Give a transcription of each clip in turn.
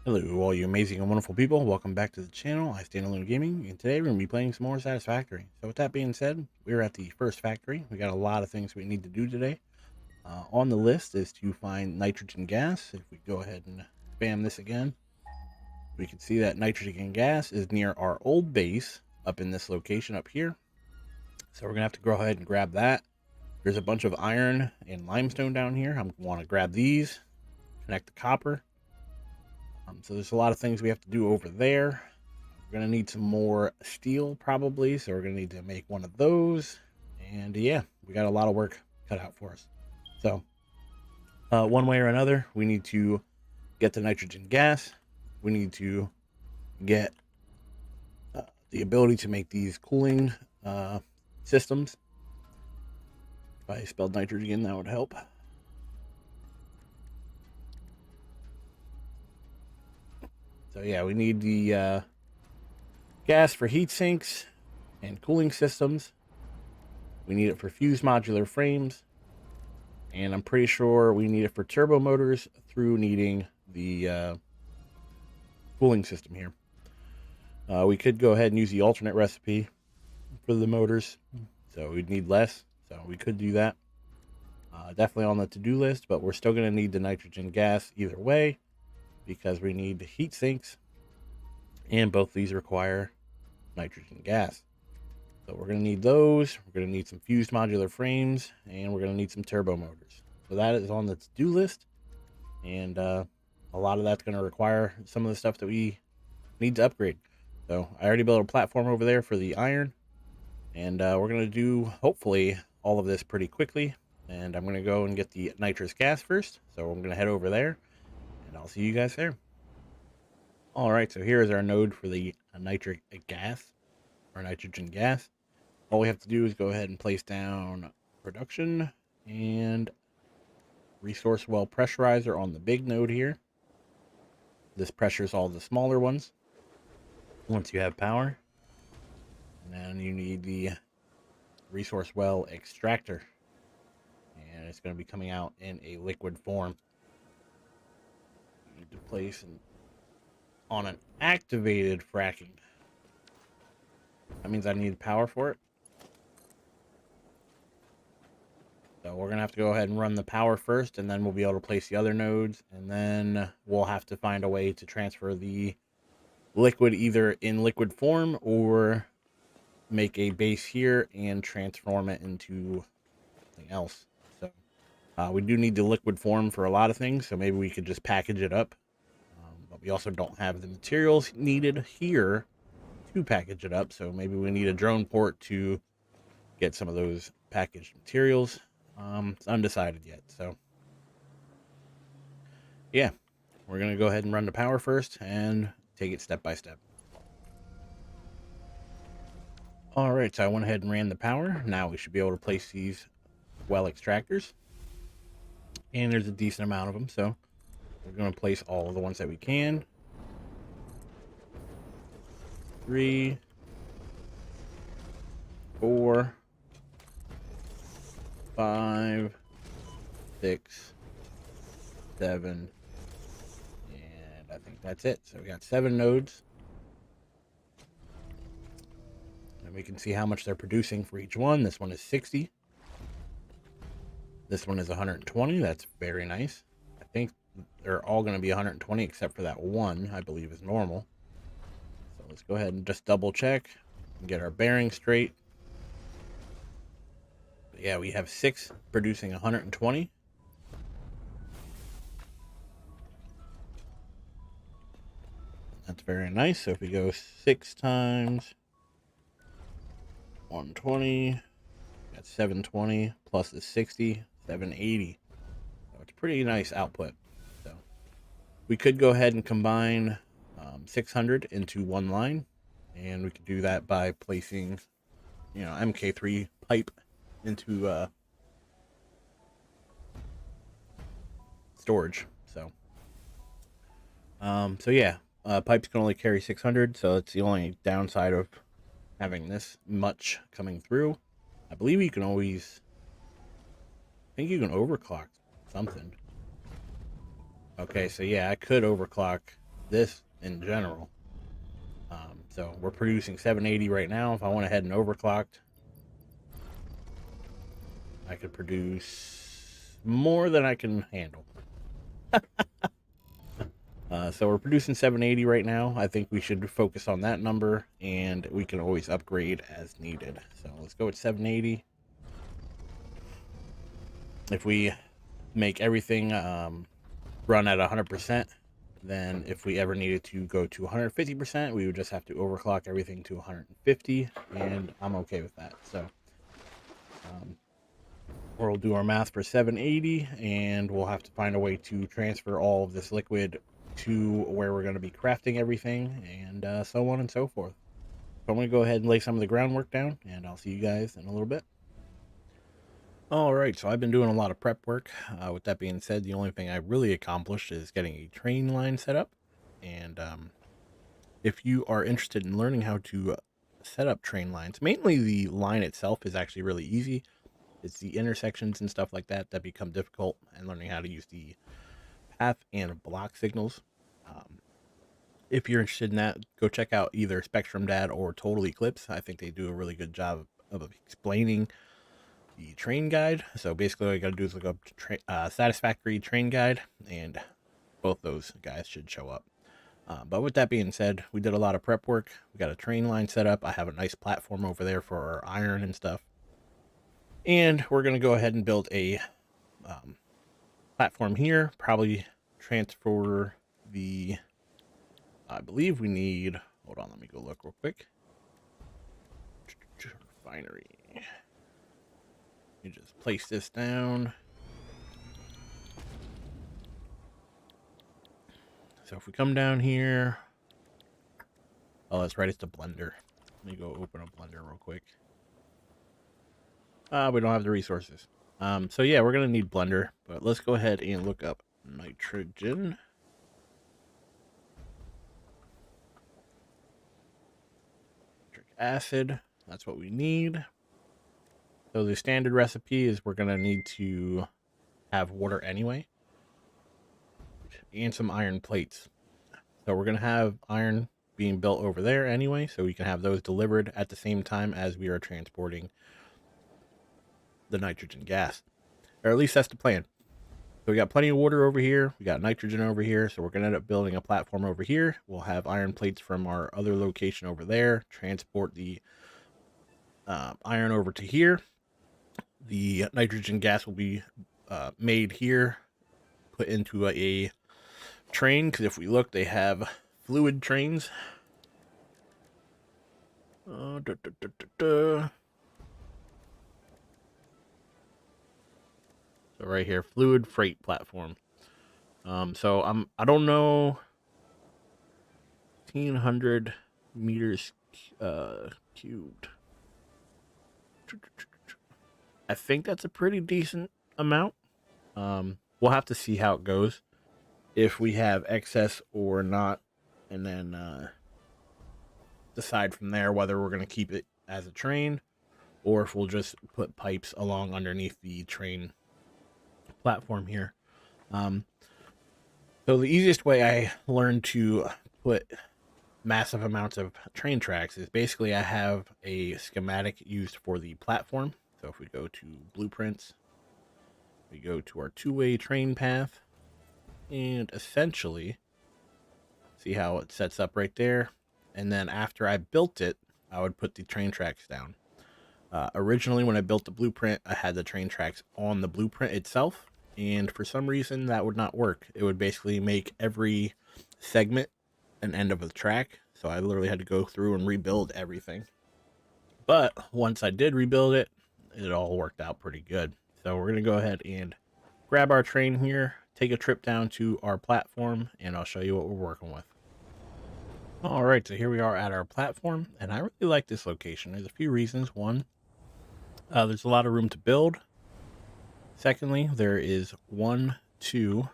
Hello, all you amazing and wonderful people. Welcome back to the channel, IStandAlone Gaming, and today we're going to be playing some more Satisfactory. So with that being said, we're at the first factory. We got a lot of things we need to do today. On the list is to find nitrogen gas. If we go ahead and spam this again, we can see that nitrogen gas is near our old base up in this location up here. So we're going to have to go ahead and grab that. There's a bunch of iron and limestone down here. I'm going to want to grab these, connect the copper. So there's a lot of things we have to do over there. We're going to need some more steel probably, so we're going to need to make one of those. And yeah, we got a lot of work cut out for us. So one way or another, we need to get the nitrogen gas. We need to get the ability to make these cooling systems. If I spelled nitrogen, that would help. So yeah, we need the gas for heat sinks and cooling systems. We need it for fused modular frames. And I'm pretty sure we need it for turbo motors through needing the cooling system here. We could go ahead and use the alternate recipe for the motors. So we'd need less. So we could do that. Definitely on the to-do list, but we're still going to need the nitrogen gas either way because we need heat sinks. And both these require nitrogen gas. So we're going to need those. We're going to need some fused modular frames, and we're going to need some turbo motors. So that is on the to-do list, and a lot of that's going to require some of the stuff that we need to upgrade. So I already built a platform over there for the iron, and we're going to do, hopefully, all of this pretty quickly. And I'm going to go and get the nitrous gas first. So I'm going to head over there, and I'll see you guys there. All right, so here is our node for the nitric gas, or nitrogen gas. All we have to do is go ahead and place down production and resource well pressurizer on the big node here. This pressures all the smaller ones once you have power. And then you need the resource well extractor. And it's going to be coming out in a liquid form. You need to place on an activated fracking. That means I need power for it. So we're going to have to go ahead and run the power first, and then we'll be able to place the other nodes, and then we'll have to find a way to transfer the liquid either in liquid form or make a base here and transform it into something else. So we do need the liquid form for a lot of things, so maybe we could just package it up. But we also don't have the materials needed here to package it up, so maybe we need a drone port to get some of those packaged materials. It's undecided yet, so yeah, we're gonna go ahead and run the power first and take it step by step. All right, so I went ahead and ran the power. Now we should be able to place these well extractors, and there's a decent amount of them, so we're going to place all of the ones that we can. 3, 4, 5, 6, 7, and I think that's it. So we got 7 nodes. And we can see how much they're producing for each one. This one is 60. This one is 120. That's very nice. I think they're all going to be 120 except for that one, I believe is normal. So let's go ahead and just double check and get our bearings straight. But yeah, we have 6 producing 120. That's very nice. So if we go 6 times 120, that's 720 plus the 60, 780. So it's pretty nice output. So we could go ahead and combine 600 into one line, and we could do that by placing, MK3 pipe into storage. So yeah, pipes can only carry 600, so it's the only downside of having this much coming through. I believe you can always, I think you can overclock something. Okay, so yeah, I could overclock this in general. So we're producing 780 right now. If I went ahead and overclocked, I could produce more than I can handle. So we're producing 780 right now. I think we should focus on that number, and we can always upgrade as needed. So let's go with 780. If we make everything run at 100%, then if we ever needed to go to 150%, we would just have to overclock everything to 150, and I'm okay with that. So we'll do our math for 780, and we'll have to find a way to transfer all of this liquid to where we're going to be crafting everything, and so on and so forth. So I'm going to go ahead and lay some of the groundwork down, and I'll see you guys in a little bit. Alright, so I've been doing a lot of prep work. With that being said, the only thing I really accomplished is getting a train line set up. And if you are interested in learning how to set up train lines, mainly the line itself is actually really easy. It's the intersections and stuff like that that become difficult, and learning how to use the path and block signals. If you're interested in that, go check out either Spectrum Dad or Total Eclipse. I think they do a really good job of explaining the train guide. So basically all you gotta do is look up Satisfactory train guide, and both those guys should show up. But with that being said, we did a lot of prep work. We got a train line set up. I have a nice platform over there for our iron and stuff. And we're going to go ahead and build a platform here. Probably transfer the... I believe we need... Hold on, let me go look real quick. Refinery. You just place this down. So if we come down here... Oh, that's right, it's the blender. Let me go open a blender real quick. We don't have the resources. So yeah, we're going to need blender, but let's go ahead and look up nitrogen. Nitric acid, that's what we need. So the standard recipe is we're going to need to have water anyway. And some iron plates. So we're going to have iron being built over there anyway, so we can have those delivered at the same time as we are transporting the nitrogen gas, or at least that's the plan. So we got plenty of water over here, we got nitrogen over here, so we're going to end up building a platform over here. We'll have iron plates from our other location over there, transport the iron over to here. The nitrogen gas will be made here, put into a train, because if we look, they have fluid trains. So right here, fluid freight platform. So I don't know, 1,500 meters cubed. I think that's a pretty decent amount. We'll have to see how it goes, if we have excess or not, and then decide from there whether we're going to keep it as a train or if we'll just put pipes along underneath the train platform here. So the easiest way I learned to put massive amounts of train tracks is basically I have a schematic used for the platform. So if we go to blueprints, we go to our two-way train path, and essentially see how it sets up right there. And then after I built it, I would put the train tracks down. Originally, when I built the blueprint, I had the train tracks on the blueprint itself, and for some reason that would not work. It would basically make every segment an end of a track, so I literally had to go through and rebuild everything. But once I did rebuild it, it all worked out pretty good. So we're going to go ahead and grab our train here, take a trip down to our platform, and I'll show you what we're working with. Alright, so here we are at our platform, and I really like this location. There's a few reasons. One, there's a lot of room to build. Secondly, there is 1, 2,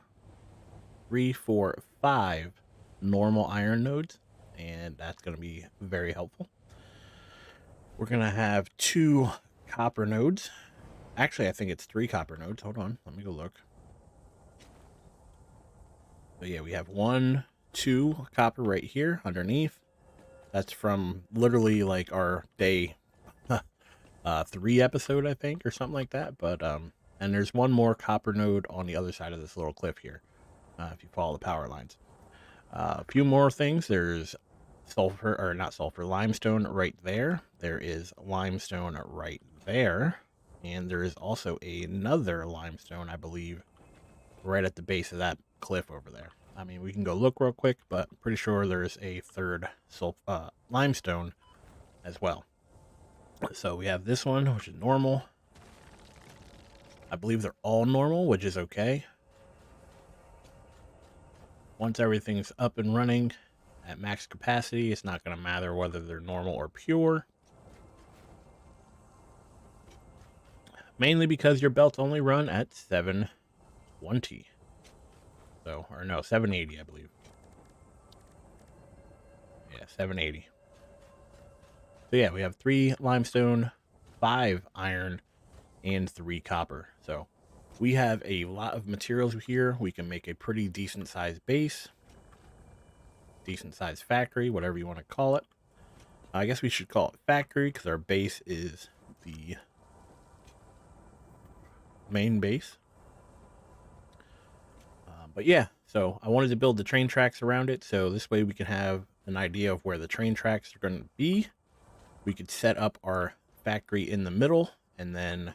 3, 4, 5 normal iron nodes, and that's going to be very helpful. We're going to have 2 copper nodes. Actually, I think it's 3 copper nodes. Hold on, let me go look. But yeah, we have 1, 2 copper right here underneath. That's from literally like our day 3 episode, I think, or something like that. But and there's one more copper node on the other side of this little cliff here, if you follow the power lines. A few more things. There's sulfur, or not sulfur, limestone right there. There is limestone right there. And there is also another limestone, I believe, right at the base of that cliff over there. I mean, we can go look real quick, but I'm pretty sure there's a third limestone as well. So we have this one, which is normal. I believe they're all normal, which is okay. Once everything's up and running at max capacity, it's not going to matter whether they're normal or pure. Mainly because your belts only run at 720. So, or no, 780, I believe. Yeah, 780. So yeah, we have 3 limestone, 5 iron, and 3 copper. So we have a lot of materials here. We can make a pretty decent sized base, decent sized factory, whatever you want to call it. I guess we should call it factory because our base is the main base. But yeah, so I wanted to build the train tracks around it, so this way we can have an idea of where the train tracks are going to be. We could set up our factory in the middle, and then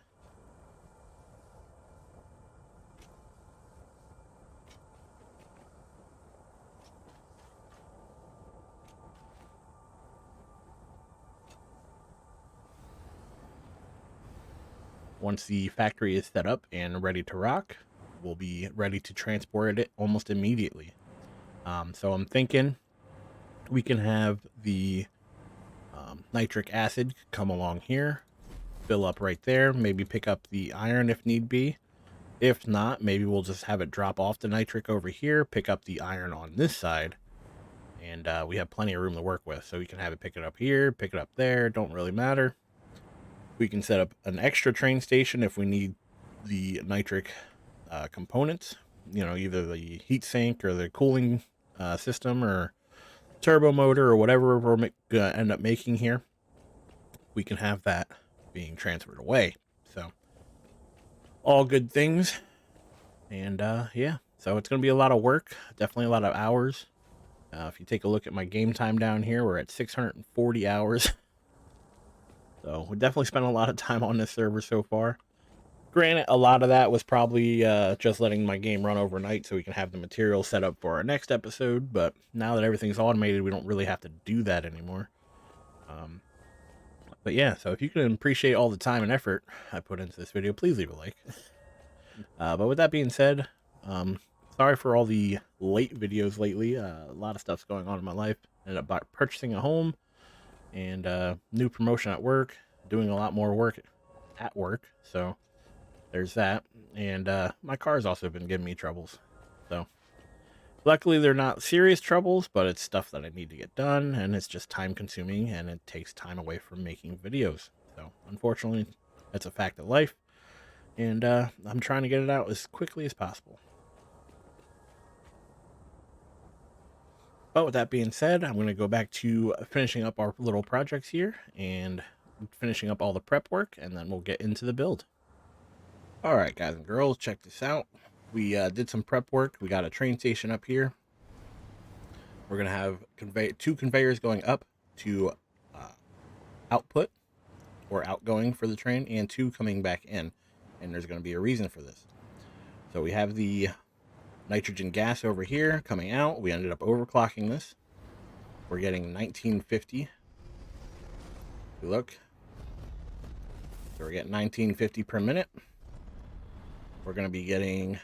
once the factory is set up and ready to rock, we'll be ready to transport it almost immediately. So I'm thinking we can have the nitric acid come along here, fill up right there, maybe pick up the iron if need be. If not, maybe we'll just have it drop off the nitric over here, pick up the iron on this side, and we have plenty of room to work with. So we can have it pick it up here, pick it up there, don't really matter. We can set up an extra train station if we need the nitric components, you know, either the heat sink or the cooling system or turbo motor or whatever we're gonna end up making here. We can have that being transferred away. So all good things. And yeah, so it's gonna be a lot of work, definitely a lot of hours. If you take a look at my game time down here, we're at 640 hours. So we definitely spent a lot of time on this server so far. Granted, a lot of that was probably just letting my game run overnight so we can have the material set up for our next episode. But now that everything's automated, we don't really have to do that anymore. But yeah, so if you can appreciate all the time and effort I put into this video, please leave a like. But with that being said, sorry for all the late videos lately. A lot of stuff's going on in my life. Ended up purchasing a home and new promotion at work, doing a lot more work at work. So there's that. And my car's also been giving me troubles. So luckily they're not serious troubles, but it's stuff that I need to get done, and it's just time consuming, and it takes time away from making videos. So unfortunately, that's a fact of life, and I'm trying to get it out as quickly as possible. But with that being said, I'm going to go back to finishing up our little projects here and finishing up all the prep work, and then we'll get into the build. All right, guys and girls, check this out. We did some prep work. We got a train station up here. We're going to have 2 conveyors going up to output or outgoing for the train, and 2 coming back in. And there's going to be a reason for this. So we have the nitrogen gas over here coming out. We ended up overclocking this. We're getting 1950. If you look, so we're getting 1950 per minute. We're going to be getting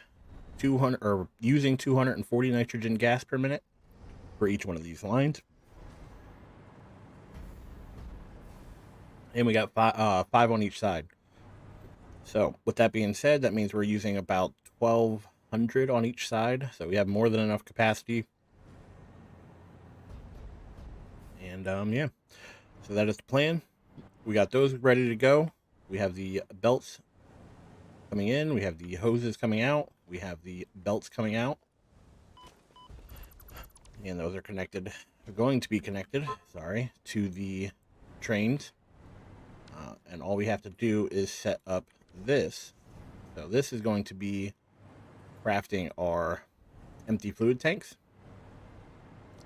200 or using 240 nitrogen gas per minute for each one of these lines. And we got 5 on each side. So with that being said, that means we're using about 1200 on each side. So we have more than enough capacity. And yeah, so that is the plan. We got those ready to go. We have the belts coming in. We have the hoses coming out. We have the belts coming out. and those are connected, are going to be connected, sorry, to the trains. And all we have to do is set up this. So this is going to be crafting our empty fluid tanks,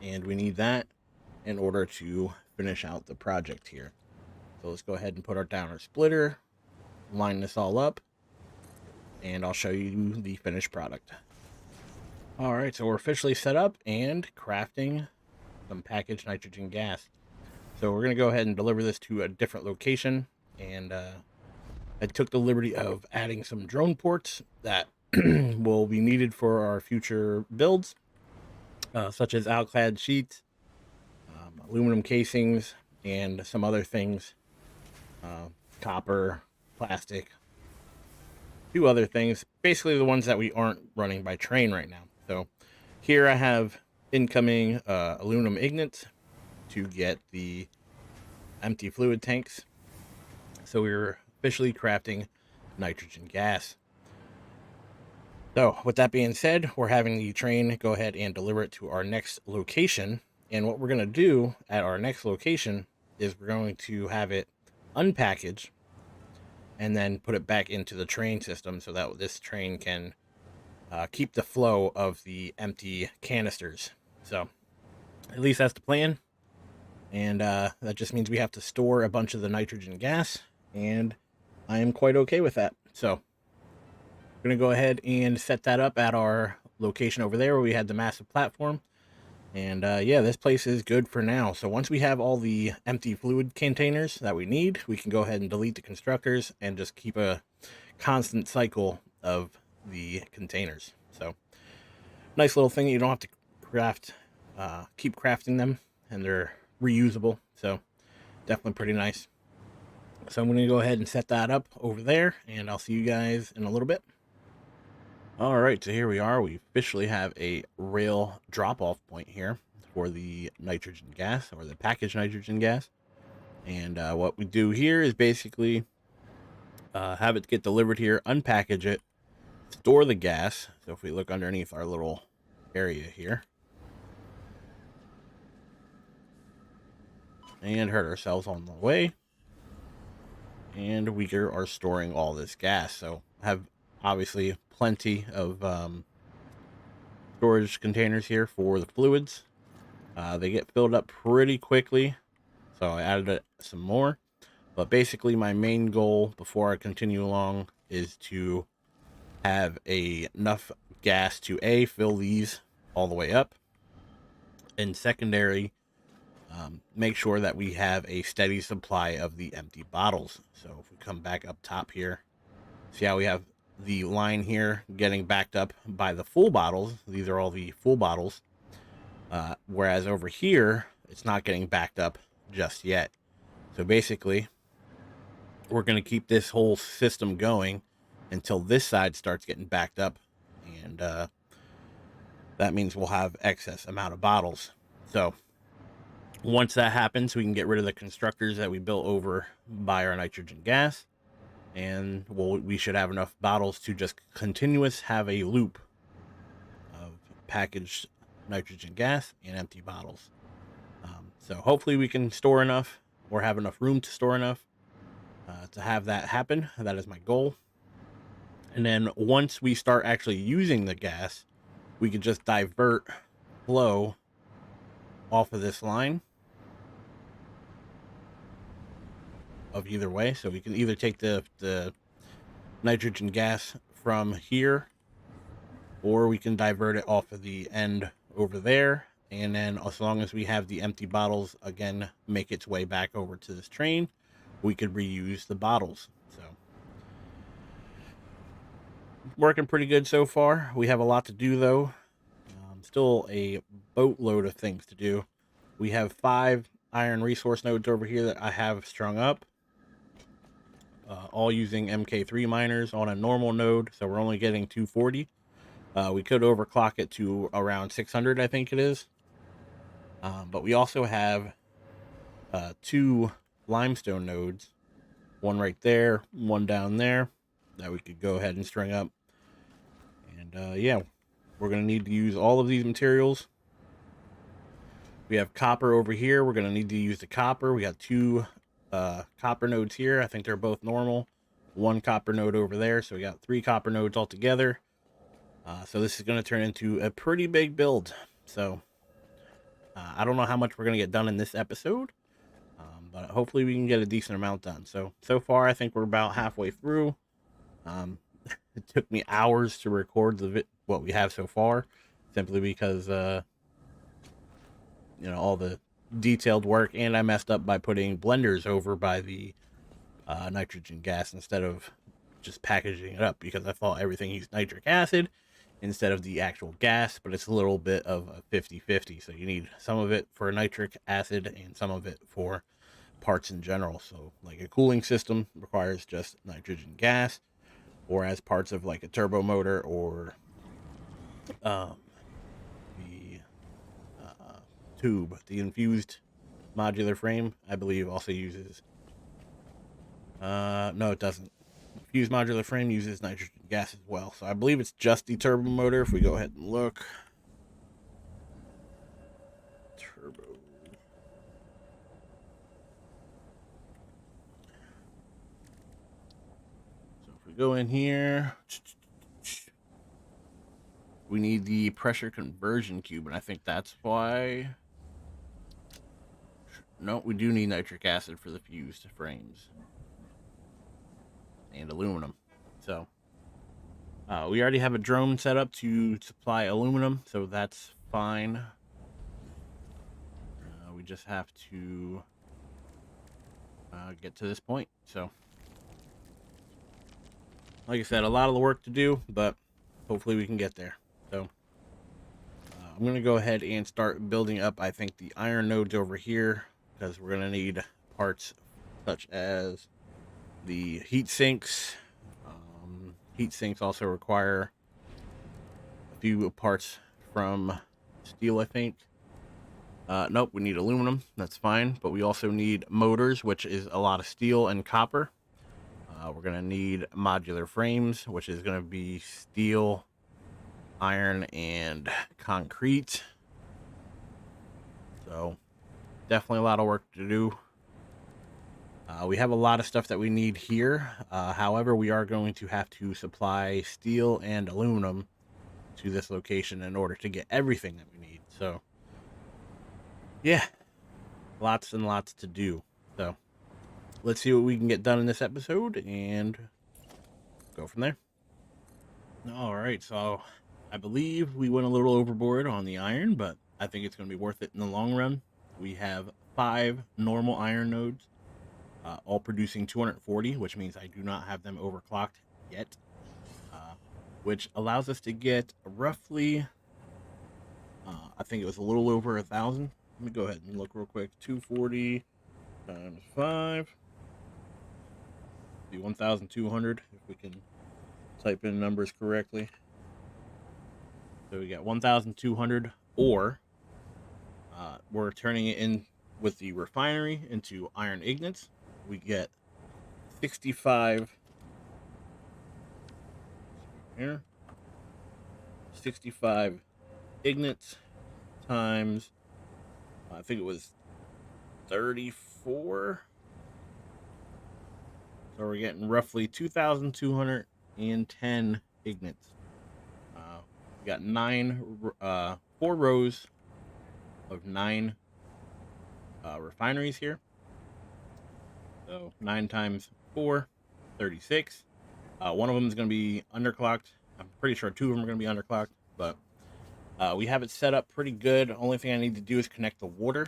and we need that in order to finish out the project here. So let's go ahead and put our downer splitter, line this all up, and I'll show you the finished product. All right, so we're officially set up and crafting some packaged nitrogen gas. So we're going to go ahead and deliver this to a different location, and I took the liberty of adding some drone ports that will be needed for our future builds, such as alclad sheets, aluminum casings, and some other things, copper, plastic, few other things, basically the ones that we aren't running by train right now. So here I have incoming aluminum ignits to get the empty fluid tanks. So we're officially crafting nitrogen gas. So with that being said, we're having the train go ahead and deliver it to our next location. And what we're going to do at our next location is we're going to have it unpackage and then put it back into the train system so that this train can keep the flow of the empty canisters. So at least that's the plan. And that just means we have to store a bunch of the nitrogen gas, and I am quite okay with that. So we're going to go ahead and set that up at our location over there where we had the massive platform. And yeah, this place is good for now. So once we have all the empty fluid containers that we need, we can go ahead and delete the constructors and just keep a constant cycle of the containers. So nice little thing. You don't have to craft, keep crafting them, and they're reusable. So definitely pretty nice. So I'm going to go ahead and set that up over there, and I'll see you guys in a little bit. All right, so here we are. We officially have a rail drop-off point here for the nitrogen gas, or the packaged nitrogen gas. And what we do here is basically have it get delivered here, unpackage it, store the gas. So if we look underneath our little area here, and hurt ourselves on the way, and we are storing all this gas. So have obviously plenty of storage containers here for the fluids. They get filled up pretty quickly, so I added some more. But basically my main goal before I continue along is to have enough gas to fill these all the way up, and secondary, make sure that we have a steady supply of the empty bottles. So if we come back up top here, see how we have the line here getting backed up by the full bottles. These are all the full bottles, whereas over here it's not getting backed up just yet. So basically we're going to keep this whole system going until this side starts getting backed up, and that means we'll have excess amount of bottles. So once that happens, we can get rid of the constructors that we built over by our nitrogen gas, and we should have enough bottles to just have a loop of packaged nitrogen gas and empty bottles. So hopefully we can store enough, or have enough room to store enough to have that happen. That is my goal. And then once we start actually using the gas, we can just divert flow off of this line of either way. So we can either take the nitrogen gas from here, or we can divert it off of the end over there, and then as long as we have the empty bottles again make its way back over to this train, we could reuse the bottles. So working pretty good so far. We have a lot to do though. Still a boatload of things to do. We have 5 iron resource nodes over here that I have strung up, all using MK3 miners on a normal node, so we're only getting 240. We could overclock it to around 600, I think it is. But we also have 2 limestone nodes, one right there, one down there, that we could go ahead and string up. And yeah, we're going to need to use all of these materials We have copper over here. We're going to need to use the copper. We got two copper nodes here. I think they're both normal. One copper node over there. So we got 3 copper nodes altogether. So this is going to turn into a pretty big build. So I don't know how much we're going to get done in this episode. But hopefully we can get a decent amount done. So far, I think we're about halfway through. It took me hours to record what we have so far, simply because all the detailed work, and I messed up by putting blenders over by the nitrogen gas instead of just packaging it up, because I thought everything used nitric acid instead of the actual gas, but it's a little bit of a 50-50. So you need some of it for nitric acid and some of it for parts in general. So like a cooling system requires just nitrogen gas, or as parts of like a turbo motor, or um, the tube, the infused modular frame, I believe also uses no, it doesn't. Fused modular frame uses nitrogen gas as well. So I believe it's just the turbo motor. If we go ahead and look, turbo. So if we go in here, we need the pressure conversion cube, and I think that's why. No, we do need nitric acid for the fused frames and aluminum. So we already have a drone set up to supply aluminum, so that's fine. We just have to get to this point. So, like I said, a lot of the work to do, but hopefully we can get there. So, I'm going to go ahead and start building up, I think, the iron nodes over here, because we're going to need parts such as the heat sinks. Heat sinks also require a few parts from steel, I think. Nope, we need aluminum. That's fine. But we also need motors, which is a lot of steel and copper. We're going to need modular frames, which is going to be steel, iron, and concrete. So definitely a lot of work to do. We have a lot of stuff that we need here. However, we are going to have to supply steel and aluminum to this location in order to get everything that we need. So yeah, lots and lots to do. So let's see what we can get done in this episode and go from there. All right, so I believe we went a little overboard on the iron, but I think it's going to be worth it in the long run. We have 5 normal iron nodes, all producing 240, which means I do not have them overclocked yet, which allows us to get roughly, I think it was a little over 1,000. Let me go ahead and look real quick. 240 times 5. Be 1,200 if we can type in numbers correctly. So we got 1,200, or we're turning it in with the refinery into iron ingots. We get 65 here. 65 ingots times, I think it was 34. So we're getting roughly 2,210 ingots. We got 4 rows of 9 refineries here. So 9 times 4, 36. One of them is going to be underclocked. I'm pretty sure 2 of them are going to be underclocked, but we have it set up pretty good. Only thing I need to do is connect the water.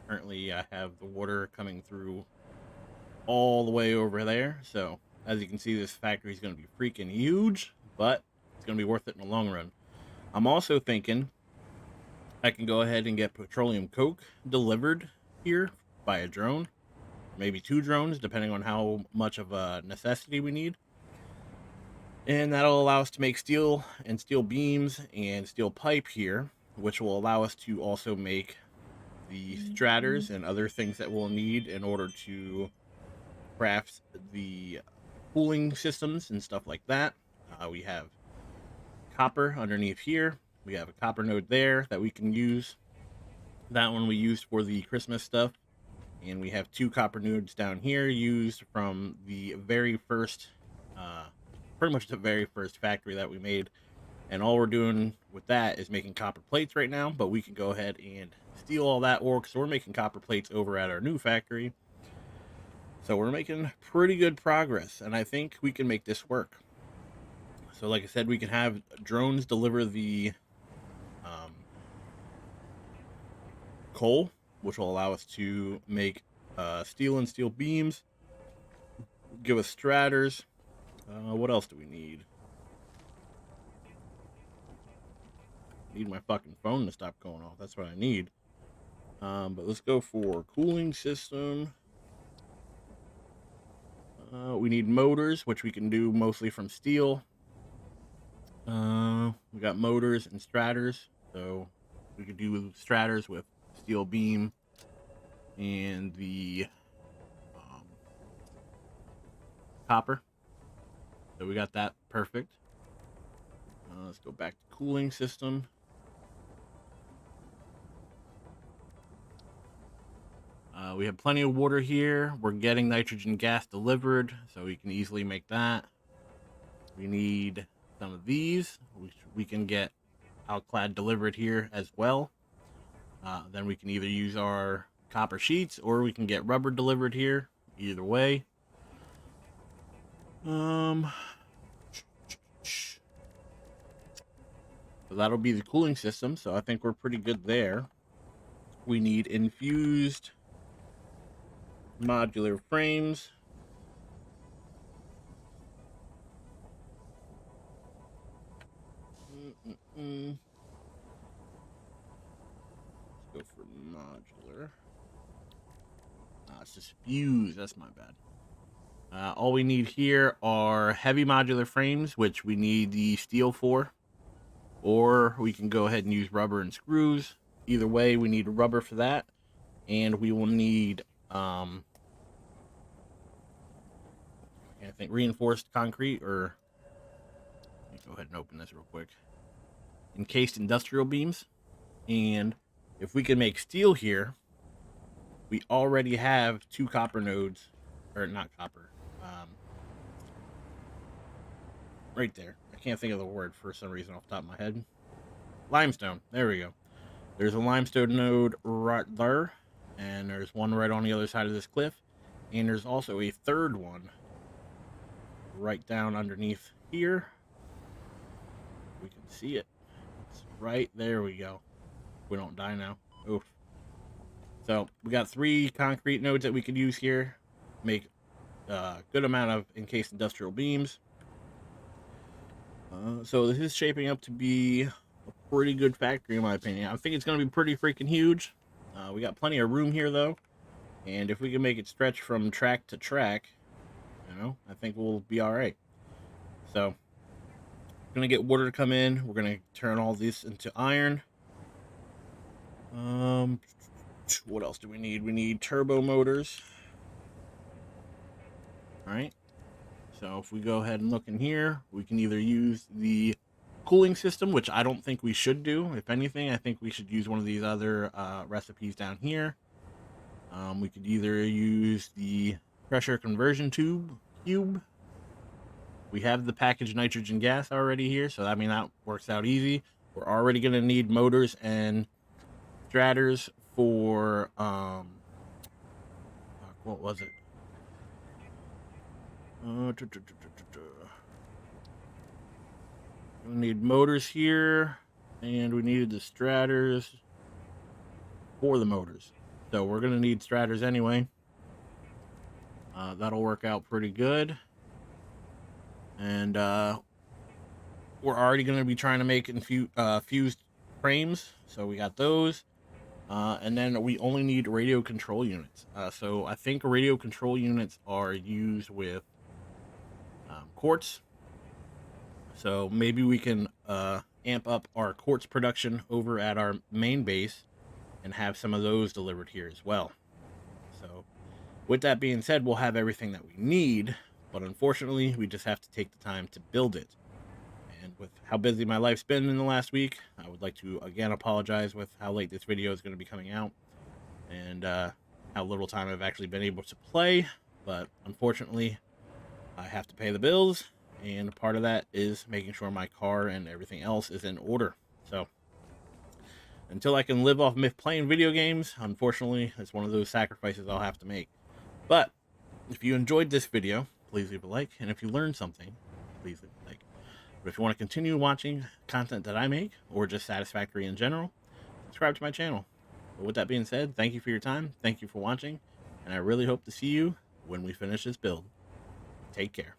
Currently, I have the water coming through all the way over there. So as you can see, this factory is going to be freaking huge, but it's going to be worth it in the long run. I'm also thinking I can go ahead and get petroleum coke delivered here by a drone, maybe 2 drones, depending on how much of a necessity we need. And that'll allow us to make steel and steel beams and steel pipe here, which will allow us to also make the straters and other things that we'll need in order to craft the cooling systems and stuff like that. We have copper underneath here. We have a copper node there that we can use. That one we used for the Christmas stuff. And we have 2 copper nodes down here used from the very first, pretty much the very first factory that we made. And all we're doing with that is making copper plates right now, but we can go ahead and steal all that ore because we're making copper plates over at our new factory. So we're making pretty good progress, and I think we can make this work. So like I said, we can have drones deliver the coal, which will allow us to make steel and steel beams, give us straters. What else do we need? Need my fucking phone to stop going off. That's what I need. But let's go for cooling system. We need motors, which we can do mostly from steel. We got motors and straters, so we could do straters with steel beam and the copper. So we got that perfect. Let's go back to cooling system. We have plenty of water here. We're getting nitrogen gas delivered, so we can easily make that. We need some of these, which we can get outclad delivered here as well. Then we can either use our copper sheets or we can get rubber delivered here. Either way. So that'll be the cooling system. So I think we're pretty good there. We need infused modular frames. Let's go for modular. It's just fuse. That's my bad. All we need here are heavy modular frames, which we need the steel for. Or we can go ahead and use rubber and screws. Either way, we need rubber for that. And we will need, I think, reinforced concrete, or let me go ahead and open this real quick. Encased industrial beams. And if we can make steel here, we already have 2 copper nodes, or not copper, right there. I can't think of the word for some reason off the top of my head. Limestone. There we go. There's a limestone node right there, and there's one right on the other side of this cliff, and there's also a third one right down underneath here. We can see it. It's right there. We go. We don't die now. Oof. So we got 3 concrete nodes that we could use here. Make a good amount of encased industrial beams. So this is shaping up to be a pretty good factory in my opinion. I think it's going to be pretty freaking huge. We got plenty of room here though. And if we can make it stretch from track to track, you know, I think we'll be all right. So we're going to get water to come in. We're going to turn all this into iron. What else do we need? We need turbo motors. All right. So if we go ahead and look in here, we can either use the cooling system, which I don't think we should do. If anything, I think we should use one of these other recipes down here. We could either use the pressure conversion cube. We have the packaged nitrogen gas already here, so I mean that works out easy. We're already going to need motors and straters for what was it? We need motors here, and we needed the straters for the motors. So we're going to need straters anyway. That'll work out pretty good. And we're already going to be trying to make fused frames. So we got those. And then we only need radio control units. So I think radio control units are used with quartz. So maybe we can amp up our quartz production over at our main base and have some of those delivered here as well. So with that being said, we'll have everything that we need, but unfortunately we just have to take the time to build it. And with how busy my life's been in the last week, I would like to again apologize with how late this video is going to be coming out, and how little time I've actually been able to play. But unfortunately, I have to pay the bills, and part of that is making sure my car and everything else is in order. So until I can live off playing video games, unfortunately, it's one of those sacrifices I'll have to make. But if you enjoyed this video, please leave a like, and if you learned something, please leave a like. But if you want to continue watching content that I make, or just Satisfactory in general, subscribe to my channel. But with that being said, thank you for your time, thank you for watching, and I really hope to see you when we finish this build. Take care.